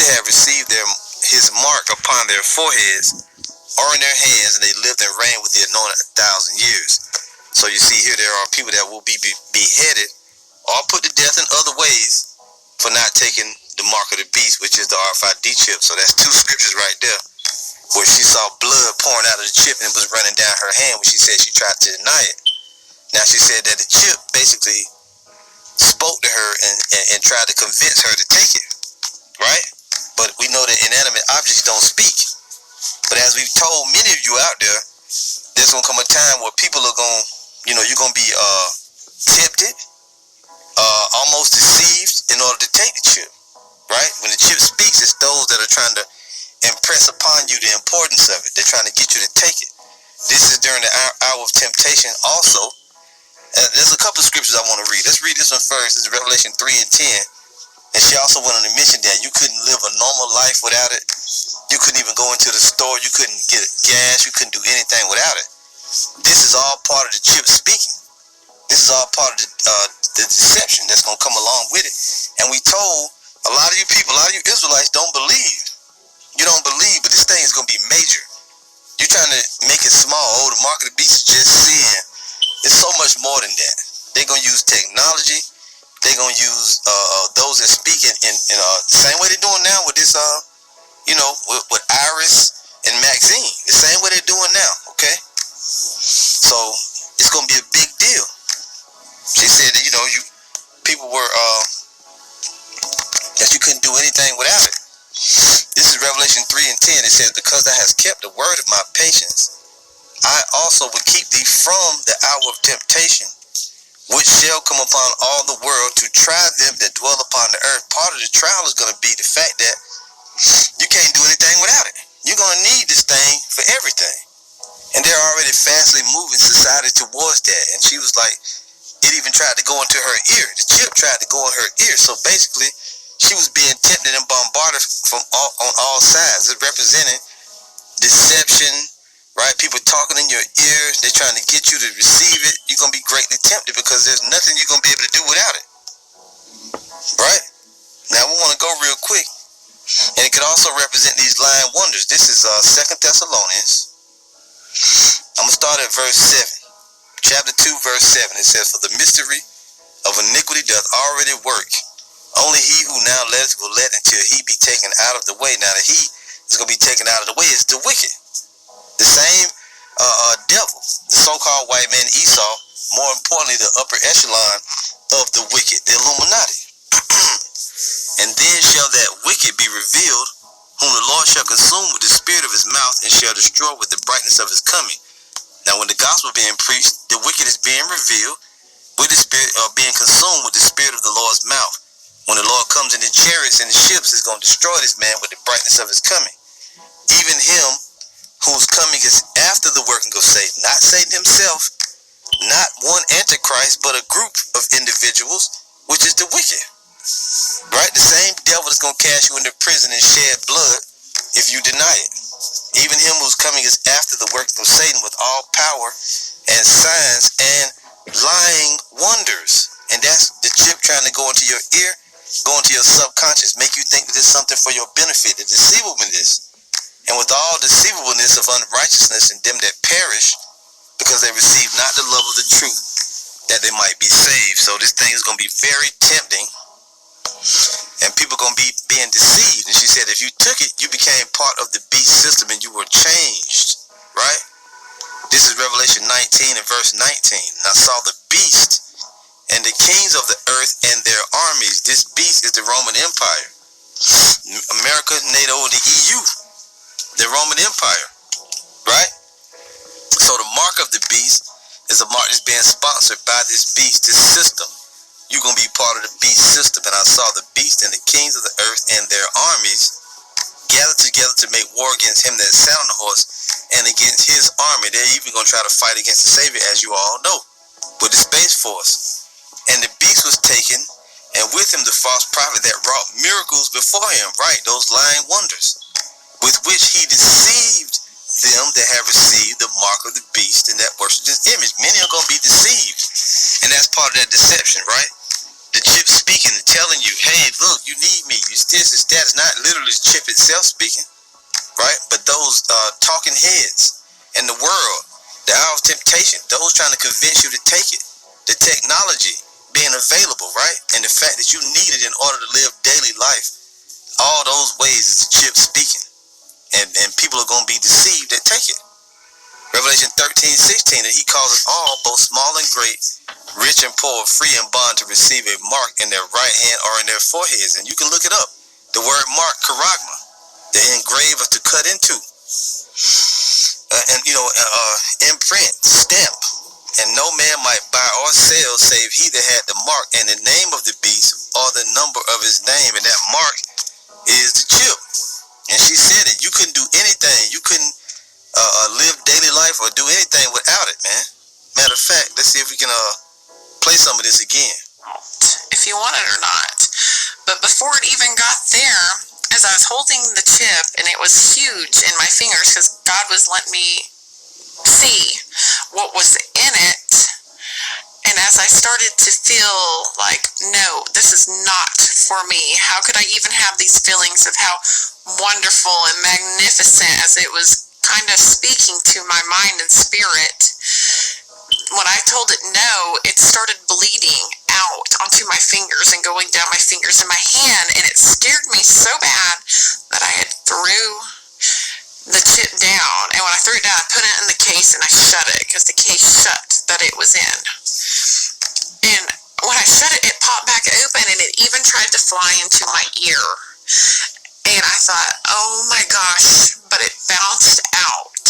that have received his mark upon their foreheads or in their hands, and they lived and reigned with the anointed 1,000 years. So you see here, there are people that will be beheaded or put to death in other ways for not taking the mark of the beast, which is the RFID chip. So that's two scriptures right there, where she saw blood pouring out of the chip and it was running down her hand when she said she tried to deny it. Now she said that the chip basically spoke to her and tried to convince her to take it, right? But we know that inanimate objects don't speak. But as we've told many of you out there, there's going to come a time where people are going, you're going to be tempted, almost deceived in order to take the chip, right? When the chip speaks, it's those that are trying to impress upon you the importance of it. They're trying to get you to take it. This is during the hour of temptation also. There's a couple of scriptures I want to read. Let's read this one first. This is Revelation 3 and 10. And she also went on to mention that you couldn't live a normal life without it. You couldn't even go into the store. You couldn't get gas. You couldn't do anything without it. This is all part of the chip speaking. This is all part of the deception that's going to come along with it. And we told a lot of you people, a lot of you Israelites don't believe. You don't believe, but this thing is going to be major. You're trying to make it small. Oh, the mark of the beast is just sin. It's so much more than that. They're going to use technology. They're going to use those that speak in the same way they're doing now with this, with Iris and Maxine. The same way they're doing now, okay? So it's going to be a big deal. She said that, people were, that you couldn't do anything without it. This is Revelation 3 and 10. It says, because thou hast kept the word of my patience, I also will keep thee from the hour of temptation, which shall come upon all the world to try them that dwell upon the earth. Part of the trial is going to be the fact that you can't do anything without it. You're going to need this thing for everything. And they're already fastly moving society towards that. And she was like, it even tried to go into her ear. The chip tried to go in her ear. So basically, she was being tempted and bombarded on all sides. It represented deception, right? People talking in your ear. They're trying to get you to receive it. You're going to be greatly tempted because there's nothing you're going to be able to do without it, right? Now, we want to go real quick. And it could also represent these lying wonders. This is 2 Thessalonians. I'm going to start at verse 7. Chapter 2, verse 7. It says, for the mystery of iniquity doth already work. Only he who now letteth will let until he be taken out of the way. Now, the he is going to be taken out of the way is the wicked. The same devil, the so-called white man Esau, more importantly, the upper echelon of the wicked, the Illuminati. And then shall that wicked be revealed, whom the Lord shall consume with the spirit of his mouth, and shall destroy with the brightness of his coming. Now, when the gospel being preached, the wicked is being revealed with the spirit, being consumed with the spirit of the Lord's mouth. When the Lord comes in the chariots and the ships, he's going to destroy this man with the brightness of his coming. Even him whose coming is after the working of Satan, not Satan himself, not one antichrist, but a group of individuals, which is the wicked. Right? The same devil that's going to cast you into prison and shed blood if you deny it. Even him whose coming is after the working of Satan with all power and signs and lying wonders. And that's the chip trying to go into your ear, go into your subconscious, make you think that it's something for your benefit, the deceivableness. And with all deceivableness of unrighteousness in them that perish, because they receive not the love of the truth, that they might be saved. So this thing is going to be very tempting, and people are going to be being deceived. And she said, if you took it, you became part of the beast system and you were changed, right? This is Revelation 19 and verse 19. And I saw the beast and the kings of the earth and their armies. This beast is the Roman Empire. America, NATO, and the EU. The Roman Empire, right? So the mark of the beast is a mark that's being sponsored by this beast, this system. You're going to be part of the beast system. And I saw the beast and the kings of the earth and their armies gathered together to make war against him that sat on the horse and against his army. They're even going to try to fight against the Savior, as you all know, with the Space Force. And the beast was taken, and with him the false prophet that wrought miracles before him, right? Those lying wonders, with which he deceived them that have received the mark of the beast and that worship his image. Many are going to be deceived. And that's part of that deception, right? The The chip speaking and telling you, hey, look, you need me. You this is that. It's not literally the chip itself speaking, right? But those talking heads in the world, the hour of temptation, those trying to convince you to take it. The technology being available, right? And the fact that you need it in order to live daily life. All those ways is the chip speaking. And people are going to be deceived that take it. Revelation 13:16, that he calls us all, both small and great, rich and poor, free and bond, to receive a mark in their right hand or in their foreheads. And you can look it up. The word mark, charagma, the engrave to cut into. Imprint, stamp. And no man might buy or sell save he that had the mark and the name of the beast or the number of his name. And that mark is the chip. And she said it. You couldn't do anything. You couldn't live daily life or do anything without it, man. Matter of fact, let's see if we can play some of this again. If you want it or not. But before it even got there, as I was holding the chip, and it was huge in my fingers because God was letting me see what was in it, and as I started to feel like, no, this is not for me. How could I even have these feelings of how wonderful and magnificent as it was kind of speaking to my mind and spirit? When I told it no, it started bleeding out onto my fingers and going down my fingers in my hand, and it scared me so bad that I had threw the chip down. And when I threw it down, I put it in the case and I shut it because the case shut that it was in. And when I shut it, it popped back open, and it even tried to fly into my ear. And I thought, oh my gosh, but it bounced out.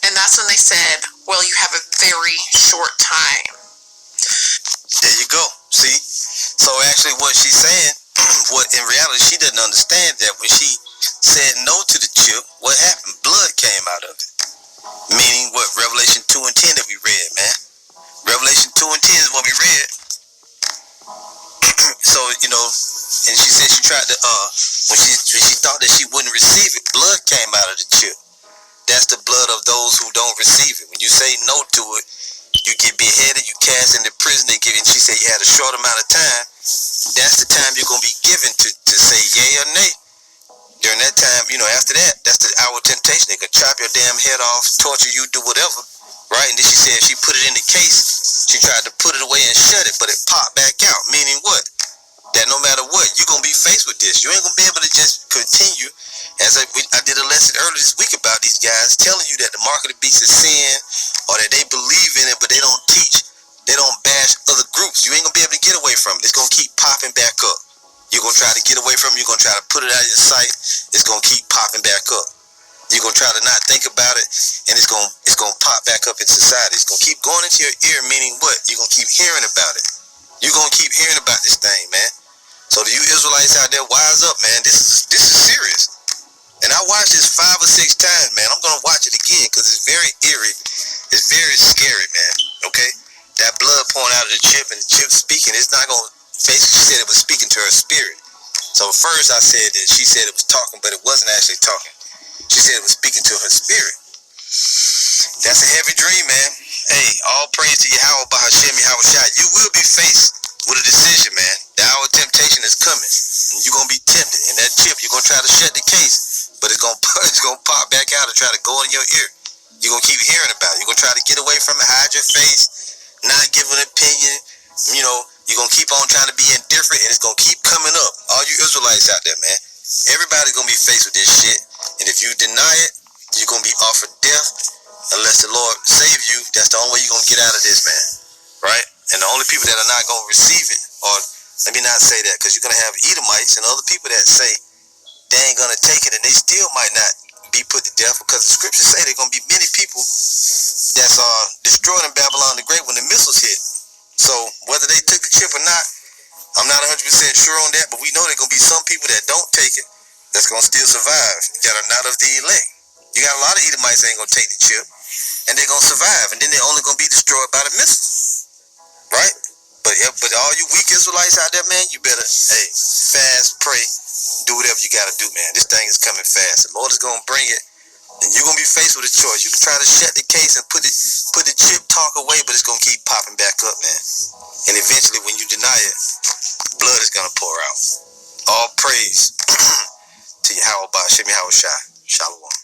And that's when they said, well, you have a very short time. There you go. See? So actually what she's saying, what in reality she doesn't understand that when she said no to the chip, what happened? Blood came out of it. Meaning what? Revelation 2:10 that we read, man. Revelation 2:10 is what we read. So, and she said she tried to, when she thought that she wouldn't receive it, blood came out of the chip. That's the blood of those who don't receive it. When you say no to it, you get beheaded, you cast into prison. They give it, and she said you had a short amount of time. That's the time you're going to be given to say yay or nay. During that time, after that, that's the hour of temptation. They could chop your damn head off, torture you, do whatever, right? And then she said she put it in the case. She tried to put it away and shut it, but it popped back out. Meaning what? That no matter what, you're going to be faced with this. You ain't going to be able to just continue. As I did a lesson earlier this week about these guys telling you that the mark of the beast is sin, or that they believe in it, but they don't teach, they don't bash other groups. You ain't going to be able to get away from it. It's going to keep popping back up. You're going to try to get away from it. You're going to try to put it out of your sight. It's going to keep popping back up. You're going to try to not think about it, and it's going to pop back up in society. It's going to keep going into your ear, meaning what? You're going to keep hearing about it. You're going to keep hearing about this thing, man. So to you Israelites out there, wise up, man. This is serious. And I watched this 5 or 6 times, man. I'm going to watch it again because it's very eerie. It's very scary, man. Okay? That blood pouring out of the chip and the chip speaking, it's not going to, basically she said it was speaking to her spirit. So first I said that she said it was talking, but it wasn't actually talking. She said it was speaking to her spirit. That's a heavy dream, man. Hey, all praise to Yahweh Bahashem, Yahweh Shai. You will be faced with a decision, man. The hour of temptation is coming. And you're going to be tempted. And that chip, you're going to try to shut the case, but it's going to pop back out and try to go in your ear. You're going to keep hearing about it. You're going to try to get away from it, hide your face, not give an opinion. You're going to keep on trying to be indifferent, and it's going to keep coming up. All you Israelites out there, man. Everybody's going to be faced with this shit. And if you deny it, you're going to be offered death unless the Lord save you. That's the only way you're going to get out of this, man. Right? And the only people that are not going to receive it, or let me not say that, because you're going to have Edomites and other people that say they ain't going to take it, and they still might not be put to death, because the scriptures say there's going to be many people that's destroyed in Babylon the Great when the missiles hit. So whether they took the chip or not, I'm not 100% sure on that, but we know there's going to be some people that don't take it that's going to still survive, that are not of the elect. You got a lot of Edomites that ain't going to take the chip, and they're going to survive, and then they're only going to be destroyed by the missiles. Right? But all you weak Israelites out there, man, you better, fast, pray, do whatever you got to do, man. This thing is coming fast. The Lord is going to bring it, and you're going to be faced with a choice. You can try to shut the case and put the chip talk away, but it's going to keep popping back up, man. And eventually, when you deny it, blood is going to pour out. All praise to Yahweh Shemi Hawashai. Shalom.